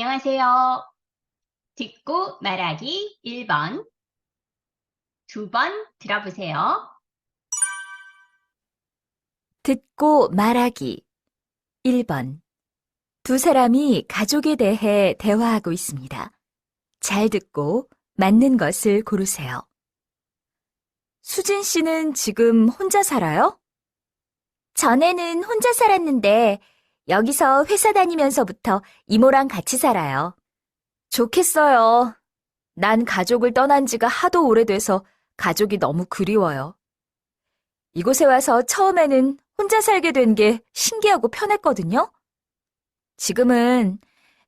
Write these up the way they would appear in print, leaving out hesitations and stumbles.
안녕하세요. 듣고 말하기 1번. 두 번 들어보세요. 듣고 말하기 1번. 두 사람이 가족에 대해 대화하고 있습니다. 잘 듣고 맞는 것을 고르세요. 수진 씨는 지금 혼자 살아요? 전에는 혼자 살았는데 여기서 회사 다니면서부터 이모랑 같이 살아요. 좋겠어요. 난 가족을 떠난 지가 하도 오래돼서 가족이 너무 그리워요. 이곳에 와서 처음에는 혼자 살게 된 게 신기하고 편했거든요. 지금은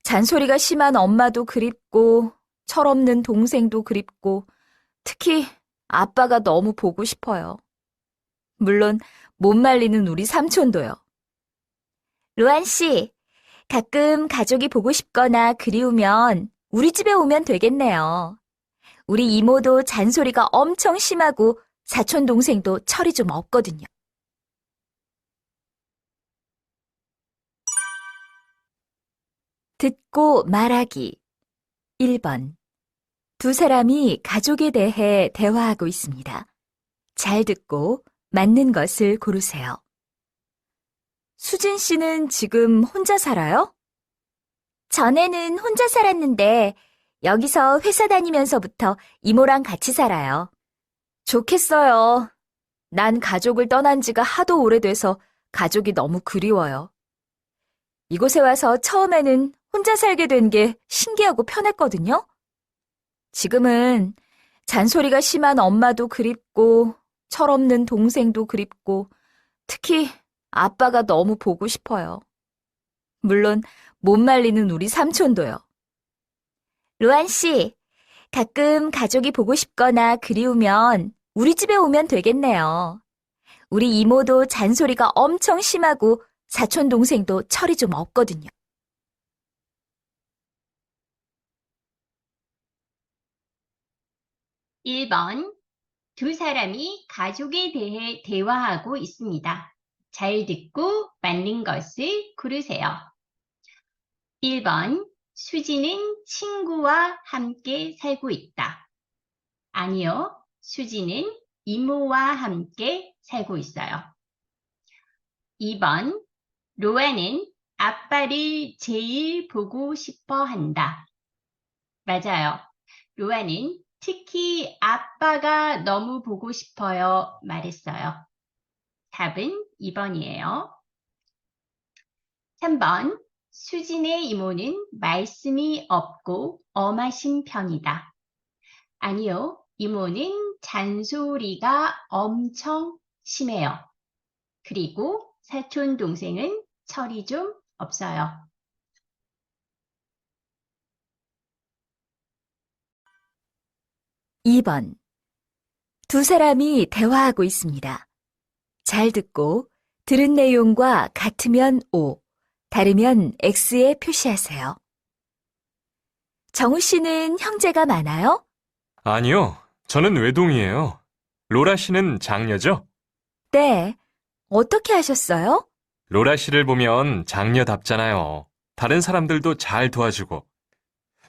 잔소리가 심한 엄마도 그립고 철없는 동생도 그립고 특히 아빠가 너무 보고 싶어요. 물론 못 말리는 우리 삼촌도요. 로안 씨, 가끔 가족이 보고 싶거나 그리우면 우리 집에 오면 되겠네요. 우리 이모도 잔소리가 엄청 심하고 사촌 동생도 철이 좀 없거든요. 듣고 말하기 1번. 두 사람이 가족에 대해 대화하고 있습니다. 잘 듣고 맞는 것을 고르세요. 수진 씨는 지금 혼자 살아요? 전에는 혼자 살았는데 여기서 회사 다니면서부터 이모랑 같이 살아요. 좋겠어요. 난 가족을 떠난 지가 하도 오래돼서 가족이 너무 그리워요. 이곳에 와서 처음에는 혼자 살게 된 게 신기하고 편했거든요. 지금은 잔소리가 심한 엄마도 그립고 철없는 동생도 그립고 특히 아빠가 너무 보고 싶어요. 물론 못 말리는 우리 삼촌도요. 로안 씨, 가끔 가족이 보고 싶거나 그리우면 우리 집에 오면 되겠네요. 우리 이모도 잔소리가 엄청 심하고 사촌 동생도 철이 좀 없거든요. 일 번. 두 사람이 가족에 대해 대화하고 있습니다. 잘 듣고 맞는 것을 고르세요. 1번. 수지는 친구와 함께 살고 있다. 아니요. 수지는 이모와 함께 살고 있어요. 2번. 로아는 아빠를 제일 보고 싶어 한다. 맞아요. 로아는 특히 아빠가 너무 보고 싶어요 말했어요. 답은 2번이에요. 3번. 수진의 이모는 말씀이 없고 엄하신 편이다. 아니요. 이모는 잔소리가 엄청 심해요. 그리고 사촌 동생은 철이 좀 없어요. 2번. 두 사람이 대화하고 있습니다. 잘 듣고 들은 내용과 같으면 O, 다르면 X에 표시하세요. 정우 씨는 형제가 많아요? 아니요, 저는 외동이에요. 로라 씨는 장녀죠? 네. 어떻게 하셨어요? 로라 씨를 보면 장녀답잖아요. 다른 사람들도 잘 도와주고.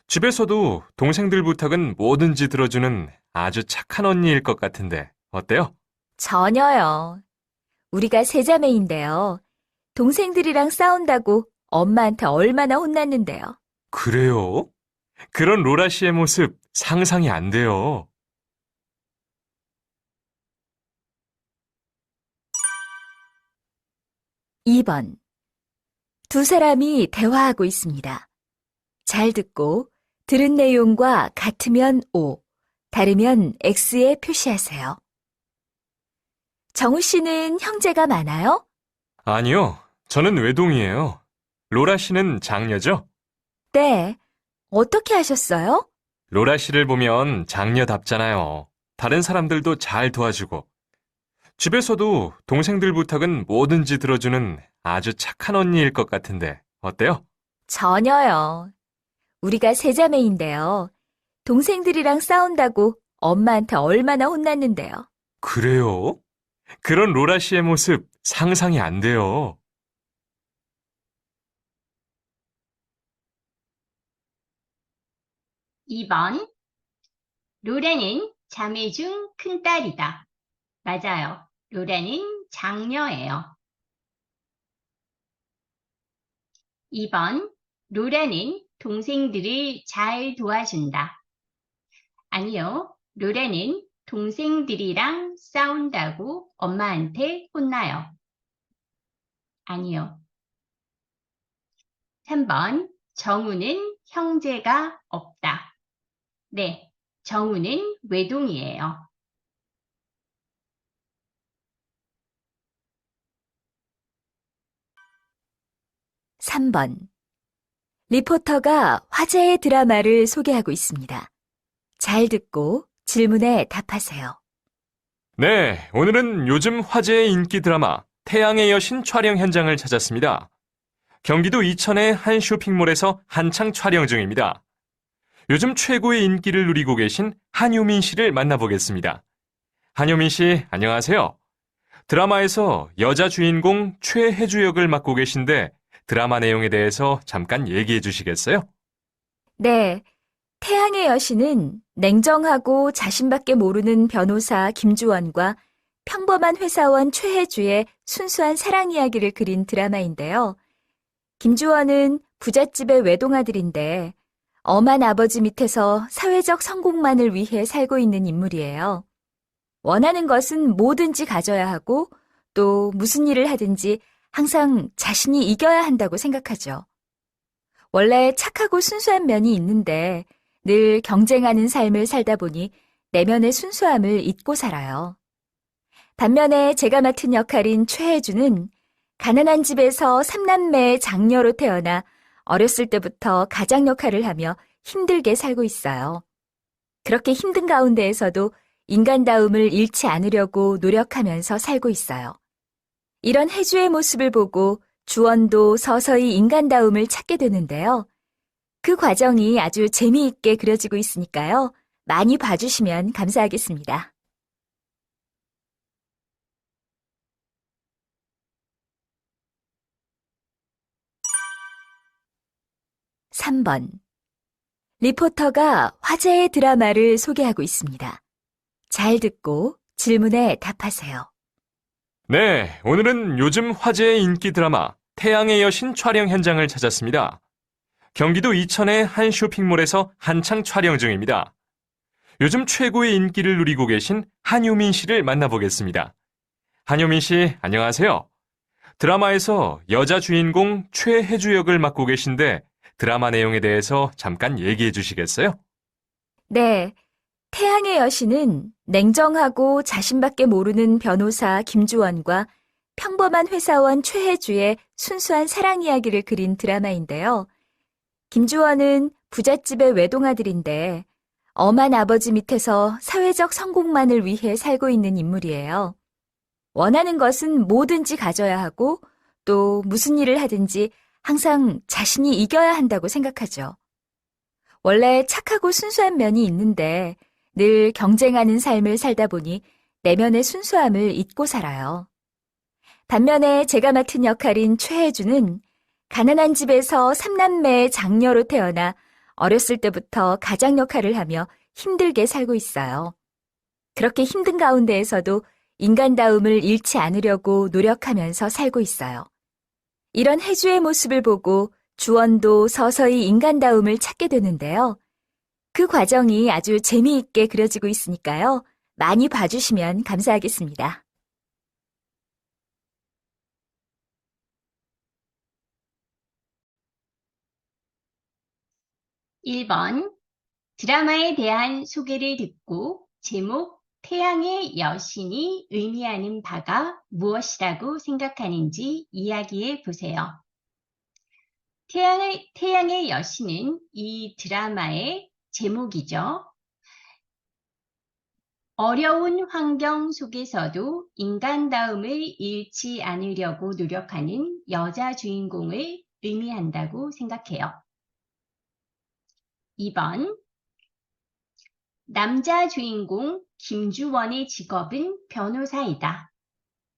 집에서도 동생들 부탁은 뭐든지 들어주는 아주 착한 언니일 것 같은데, 어때요? 전혀요. 우리가 세자매인데요. 동생들이랑 싸운다고 엄마한테 얼마나 혼났는데요. 그래요? 그런 로라 씨의 모습 상상이 안 돼요. 2번. 두 사람이 대화하고 있습니다. 잘 듣고 들은 내용과 같으면 O, 다르면 X에 표시하세요. 정우 씨는 형제가 많아요? 아니요, 저는 외동이에요. 로라 씨는 장녀죠? 네. 어떻게 하셨어요? 로라 씨를 보면 장녀답잖아요. 다른 사람들도 잘 도와주고. 집에서도 동생들 부탁은 뭐든지 들어주는 아주 착한 언니일 것 같은데, 어때요? 전혀요. 우리가 세자매인데요. 동생들이랑 싸운다고 엄마한테 얼마나 혼났는데요. 그래요? 그런 로라 씨의 모습 상상이 안 돼요. 2번, 로라는 자매 중 큰딸이다. 맞아요. 로라는 장녀예요. 2번, 로라는 동생들을 잘 도와준다. 아니요, 로라는 동생들이랑 싸운다고 엄마한테 혼나요. 아니요. 3번, 정우는 형제가 없다. 네, 정우는 외동이에요. 3번. 리포터가 화제의 드라마를 소개하고 있습니다. 잘 듣고 질문에 답하세요. 네, 오늘은 요즘 화제의 인기 드라마 태양의 여신 촬영 현장을 찾았습니다. 경기도 이천의 한 쇼핑몰에서 한창 촬영 중입니다. 요즘 최고의 인기를 누리고 계신 한효민 씨를 만나보겠습니다. 한효민 씨, 안녕하세요. 드라마에서 여자 주인공 최혜주 역을 맡고 계신데 드라마 내용에 대해서 잠깐 얘기해 주시겠어요? 네, 태양의 여신은 냉정하고 자신밖에 모르는 변호사 김주원과 평범한 회사원 최혜주의 순수한 사랑 이야기를 그린 드라마인데요. 김주원은 부잣집의 외동아들인데 엄한 아버지 밑에서 사회적 성공만을 위해 살고 있는 인물이에요. 원하는 것은 뭐든지 가져야 하고 또 무슨 일을 하든지 항상 자신이 이겨야 한다고 생각하죠. 원래 착하고 순수한 면이 있는데 늘 경쟁하는 삶을 살다 보니 내면의 순수함을 잊고 살아요. 반면에 제가 맡은 역할인 최혜주는 가난한 집에서 삼남매의 장녀로 태어나 어렸을 때부터 가장 역할을 하며 힘들게 살고 있어요. 그렇게 힘든 가운데에서도 인간다움을 잃지 않으려고 노력하면서 살고 있어요. 이런 혜주의 모습을 보고 주원도 서서히 인간다움을 찾게 되는데요. 그 과정이 아주 재미있게 그려지고 있으니까요. 많이 봐주시면 감사하겠습니다. (3번) 리포터가 화제의 드라마를 소개하고 있습니다. 잘 듣고 질문에 답하세요. 네, 오늘은 요즘 화제의 인기 드라마 태양의 여신 촬영 현장을 찾았습니다. 경기도 이천의 한 쇼핑몰에서 한창 촬영 중입니다. 요즘 최고의 인기를 누리고 계신 한효민 씨를 만나보겠습니다. 한효민 씨, 안녕하세요. 드라마에서 여자 주인공 최혜주 역을 맡고 계신데 드라마 내용에 대해서 잠깐 얘기해 주시겠어요? 네, 태양의 여신은 냉정하고 자신밖에 모르는 변호사 김주원과 평범한 회사원 최혜주의 순수한 사랑 이야기를 그린 드라마인데요. 김주원은 부잣집의 외동아들인데 엄한 아버지 밑에서 사회적 성공만을 위해 살고 있는 인물이에요. 원하는 것은 뭐든지 가져야 하고 또 무슨 일을 하든지 항상 자신이 이겨야 한다고 생각하죠. 원래 착하고 순수한 면이 있는데 늘 경쟁하는 삶을 살다 보니 내면의 순수함을 잊고 살아요. 반면에 제가 맡은 역할인 최혜주는 가난한 집에서 삼남매의 장녀로 태어나 어렸을 때부터 가장 역할을 하며 힘들게 살고 있어요. 그렇게 힘든 가운데에서도 인간다움을 잃지 않으려고 노력하면서 살고 있어요. 이런 혜주의 모습을 보고 주원도 서서히 인간다움을 찾게 되는데요. 그 과정이 아주 재미있게 그려지고 있으니까요. 많이 봐주시면 감사하겠습니다. (1번) 드라마에 대한 소개를 듣고 제목 태양의 여신이 의미하는 바가 무엇이라고 생각하는지 이야기해 보세요. 태양의 여신은 이 드라마의 제목이죠. 어려운 환경 속에서도 인간다움을 잃지 않으려고 노력하는 여자 주인공을 의미한다고 생각해요. 2번, 남자 주인공 김주원의 직업은 변호사이다.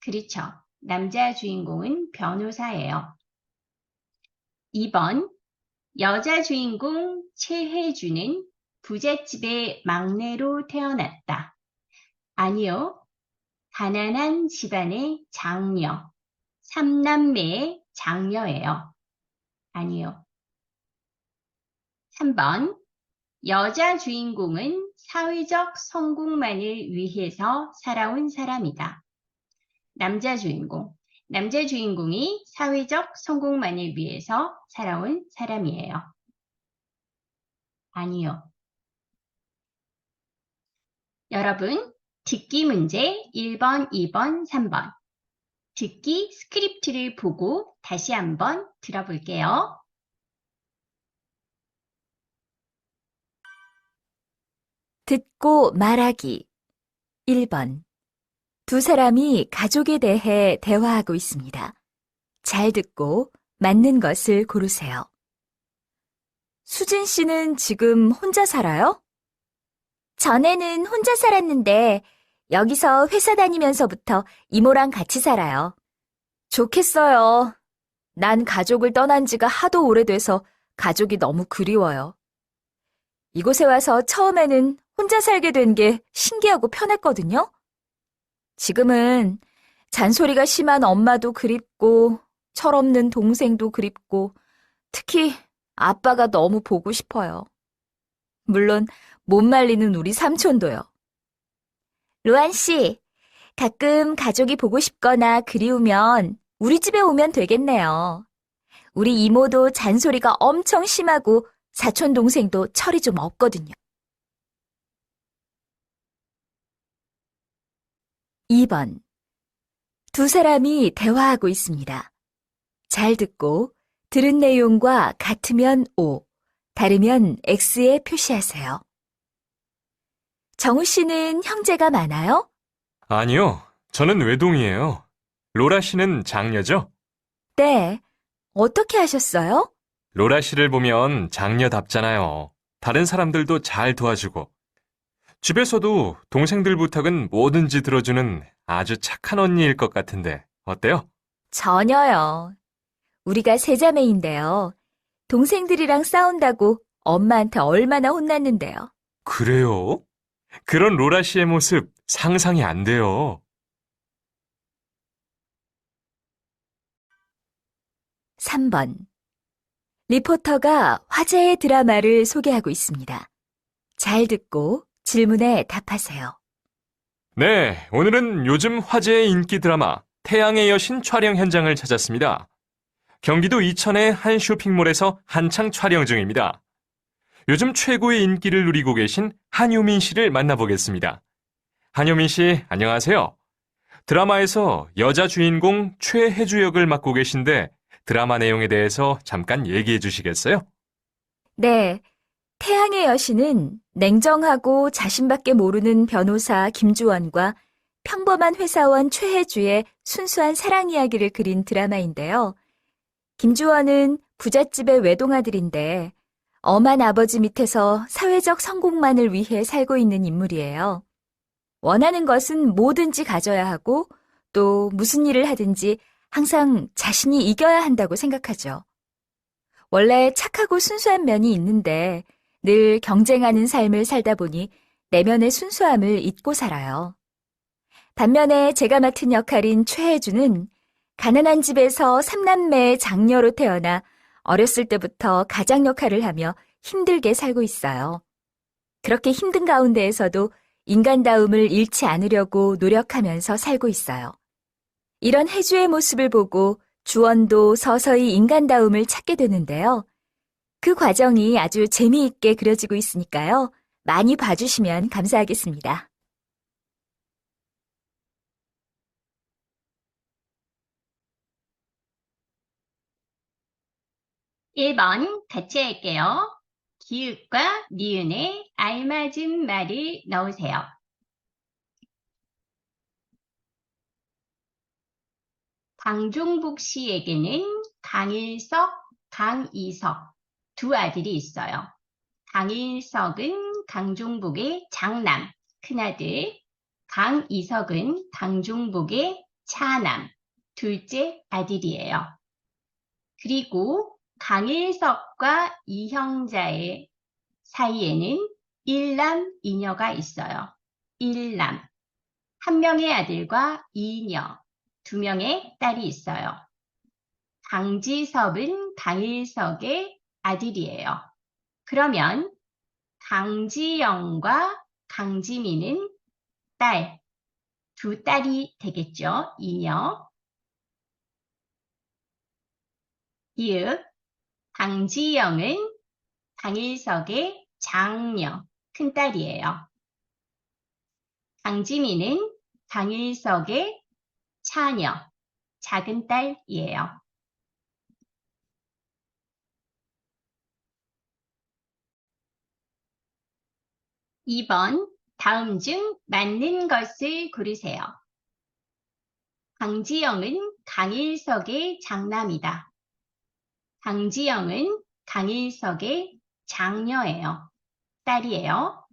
그렇죠. 남자 주인공은 변호사예요. 2번, 여자 주인공 최혜주는 부잣집의 막내로 태어났다. 아니요. 가난한 집안의 장녀, 삼남매의 장녀예요. 아니요. 3번. 여자 주인공은 사회적 성공만을 위해서 살아온 사람이다. 남자 주인공이 사회적 성공만을 위해서 살아온 사람이에요. 아니요. 여러분, 듣기 문제 1번, 2번, 3번. 듣기 스크립트를 보고 다시 한번 들어볼게요. 듣고 말하기. 1번. 두 사람이 가족에 대해 대화하고 있습니다. 잘 듣고 맞는 것을 고르세요. 수진 씨는 지금 혼자 살아요? 전에는 혼자 살았는데 여기서 회사 다니면서부터 이모랑 같이 살아요. 좋겠어요. 난 가족을 떠난 지가 하도 오래돼서 가족이 너무 그리워요. 이곳에 와서 처음에는 혼자 살게 된 게 신기하고 편했거든요. 지금은 잔소리가 심한 엄마도 그립고 철없는 동생도 그립고 특히 아빠가 너무 보고 싶어요. 물론 못 말리는 우리 삼촌도요. 로안 씨, 가끔 가족이 보고 싶거나 그리우면 우리 집에 오면 되겠네요. 우리 이모도 잔소리가 엄청 심하고 사촌 동생도 철이 좀 없거든요. 2번. 두 사람이 대화하고 있습니다. 잘 듣고 들은 내용과 같으면 O, 다르면 X에 표시하세요. 정우 씨는 형제가 많아요? 아니요, 저는 외동이에요. 로라 씨는 장녀죠? 네. 어떻게 하셨어요? 로라 씨를 보면 장녀답잖아요. 다른 사람들도 잘 도와주고, 집에서도 동생들 부탁은 뭐든지 들어주는 아주 착한 언니일 것 같은데, 어때요? 전혀요. 우리가 세자매인데요. 동생들이랑 싸운다고 엄마한테 얼마나 혼났는데요. 그래요? 그런 로라 씨의 모습 상상이 안 돼요. 3번. 리포터가 화제의 드라마를 소개하고 있습니다. 잘 듣고 질문에 답하세요. 네, 오늘은 요즘 화제의 인기 드라마 태양의 여신 촬영 현장을 찾았습니다. 경기도 이천의 한 쇼핑몰에서 한창 촬영 중입니다. 요즘 최고의 인기를 누리고 계신 한효민 씨를 만나보겠습니다. 한효민 씨, 안녕하세요. 드라마에서 여자 주인공 최혜주 역을 맡고 계신데 드라마 내용에 대해서 잠깐 얘기해 주시겠어요? 네. 태양의 여신은 냉정하고 자신밖에 모르는 변호사 김주원과 평범한 회사원 최혜주의 순수한 사랑 이야기를 그린 드라마인데요. 김주원은 부잣집의 외동아들인데 엄한 아버지 밑에서 사회적 성공만을 위해 살고 있는 인물이에요. 원하는 것은 뭐든지 가져야 하고 또 무슨 일을 하든지 항상 자신이 이겨야 한다고 생각하죠. 원래 착하고 순수한 면이 있는데 늘 경쟁하는 삶을 살다 보니 내면의 순수함을 잊고 살아요. 반면에 제가 맡은 역할인 최혜주는 가난한 집에서 삼남매의 장녀로 태어나 어렸을 때부터 가장 역할을 하며 힘들게 살고 있어요. 그렇게 힘든 가운데에서도 인간다움을 잃지 않으려고 노력하면서 살고 있어요. 이런 혜주의 모습을 보고 주원도 서서히 인간다움을 찾게 되는데요. 그 과정이 아주 재미있게 그려지고 있으니까요. 많이 봐주시면 감사하겠습니다. 1번 같이 할게요. 기읍과 니은에 알맞은 말을 넣으세요. 강종복 씨에게는 강일석, 강이석 두 아들이 있어요. 강일석은 강종복의 장남, 큰아들, 강이석은 강종복의 차남, 둘째 아들이에요. 그리고 강일석과 이 형제의 사이에는 일남, 이녀가 있어요. 일남. 한 명의 아들과 이녀, 두 명의 딸이 있어요. 강지섭은 강일석의 아들이에요. 그러면 강지영과 강지민은 딸, 두 딸이 되겠죠. 이녀. 이윽, 강지영은 강일석의 장녀, 큰딸이에요. 강지민은 강일석의 차녀, 작은 딸이에요. 2번, 다음 중 맞는 것을 고르세요. 강지영은 강일석의 장남이다. 강지영은 강일석의 장녀예요. 딸이에요.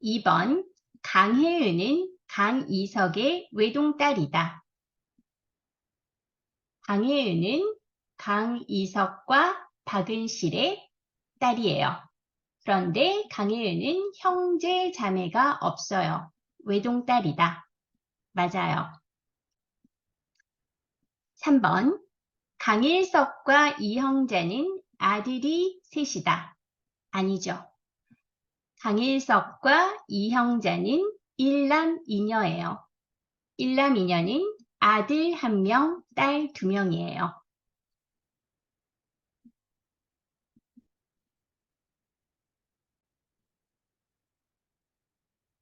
2번, 강혜은은 강이석의 외동딸이다. 강혜은은 강이석과 박은실의 딸이에요. 그런데 강혜은은 형제 자매가 없어요. 외동딸이다. 맞아요. 3번, 강일석과 이형제는 아들이 셋이다. 아니죠. 강일석과 이형제는 일남 이녀예요. 일남 이녀는 아들 1명, 딸 2명이에요.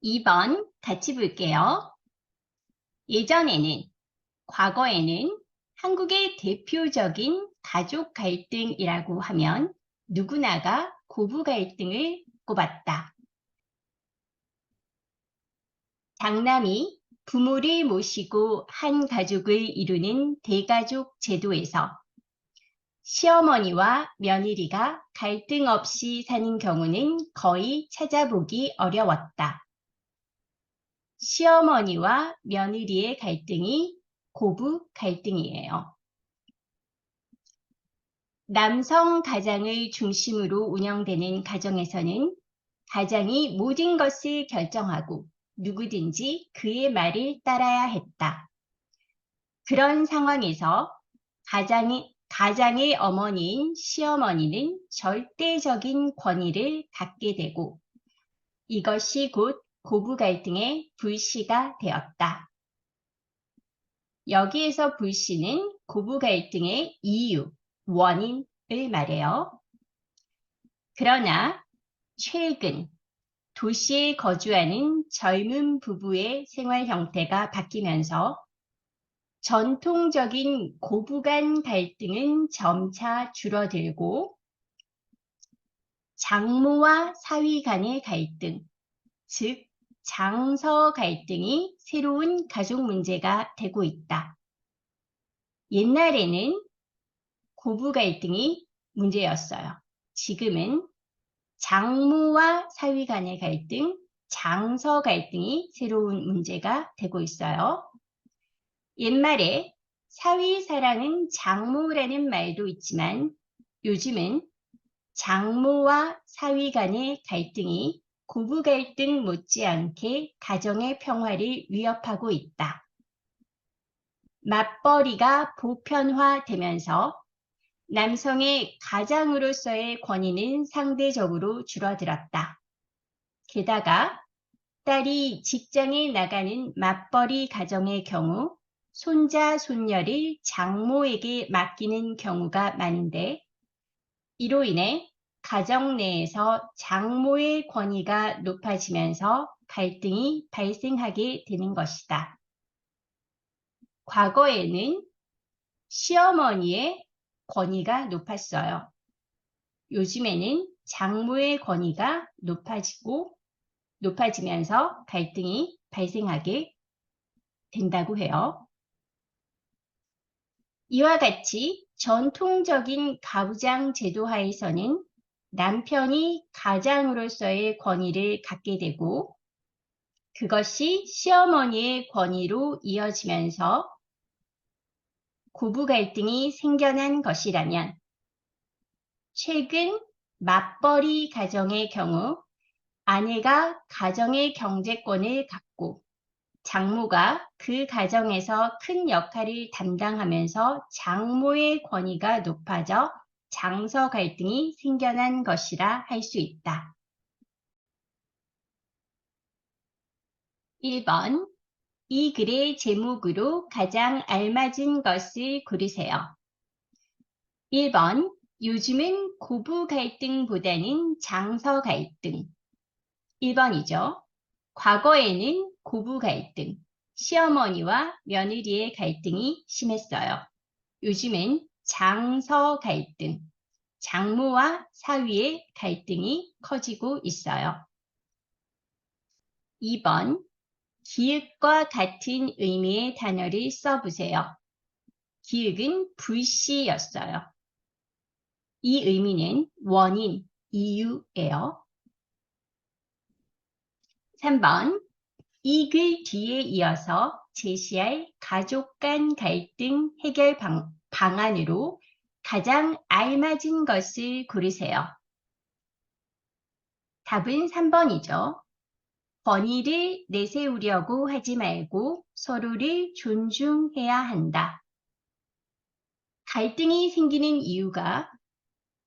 2번 같이 볼게요. 예전에는, 과거에는 한국의 대표적인 가족 갈등이라고 하면 누구나가 고부 갈등을 꼽았다. 장남이 부모를 모시고 한 가족을 이루는 대가족 제도에서 시어머니와 며느리가 갈등 없이 사는 경우는 거의 찾아보기 어려웠다. 시어머니와 며느리의 갈등이 고부 갈등이에요. 남성 가장을 중심으로 운영되는 가정에서는 가장이 모든 것을 결정하고 누구든지 그의 말을 따라야 했다. 그런 상황에서 가장의 어머니인 시어머니는 절대적인 권위를 갖게 되고 이것이 곧 고부 갈등의 불씨가 되었다. 여기에서 불씨는 고부 갈등의 이유, 원인을 말해요. 그러나 최근 도시에 거주하는 젊은 부부의 생활 형태가 바뀌면서 전통적인 고부간 갈등은 점차 줄어들고 장모와 사위 간의 갈등, 즉 장서 갈등이 새로운 가족 문제가 되고 있다. 옛날에는 고부 갈등이 문제였어요. 지금은 장모와 사위 간의 갈등, 장서 갈등이 새로운 문제가 되고 있어요. 옛말에 사위 사랑은 장모라는 말도 있지만 요즘은 장모와 사위 간의 갈등이 고부 갈등 못지않게 가정의 평화를 위협하고 있다. 맞벌이가 보편화되면서 남성의 가장으로서의 권위는 상대적으로 줄어들었다. 게다가 딸이 직장에 나가는 맞벌이 가정의 경우 손자, 손녀를 장모에게 맡기는 경우가 많은데 이로 인해 가정 내에서 장모의 권위가 높아지면서 갈등이 발생하게 되는 것이다. 과거에는 시어머니의 권위가 높았어요. 요즘에는 장모의 권위가 높아지면서 갈등이 발생하게 된다고 해요. 이와 같이 전통적인 가부장 제도 하에서는 남편이 가장으로서의 권위를 갖게 되고 그것이 시어머니의 권위로 이어지면서 고부 갈등이 생겨난 것이라면 최근 맞벌이 가정의 경우 아내가 가정의 경제권을 갖고 장모가 그 가정에서 큰 역할을 담당하면서 장모의 권위가 높아져 장서 갈등이 생겨난 것이라 할 수 있다. 1번. 이 글의 제목으로 가장 알맞은 것을 고르세요. 1번. 요즘은 고부 갈등보다는 장서 갈등. 1번이죠. 과거에는 고부 갈등, 시어머니와 며느리의 갈등이 심했어요. 요즘은 장서 갈등, 장모와 사위의 갈등이 커지고 있어요. 2번. 기읍과 같은 의미의 단어를 써보세요. 기읍은 불씨였어요. 이 의미는 원인, 이유예요. 3번. 이 글 뒤에 이어서 제시할 가족 간 갈등 해결 방안으로 가장 알맞은 것을 고르세요. 답은 3번이죠. 권위를 내세우려고 하지 말고 서로를 존중해야 한다. 갈등이 생기는 이유가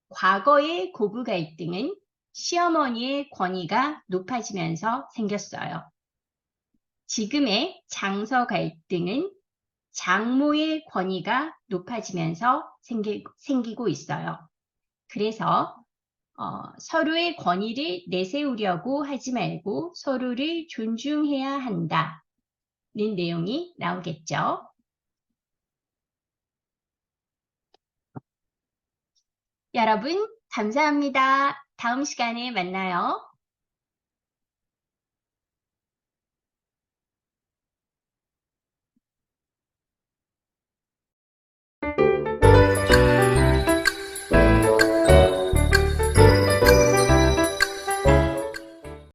과거의 고부 갈등은 시어머니의 권위가 높아지면서 생겼어요. 지금의 장서 갈등은 장모의 권위가 높아지면서 생기고 있어요. 그래서 서로의 권위를 내세우려고 하지 말고 서로를 존중해야 한다는 내용이 나오겠죠. 여러분, 감사합니다. 다음 시간에 만나요.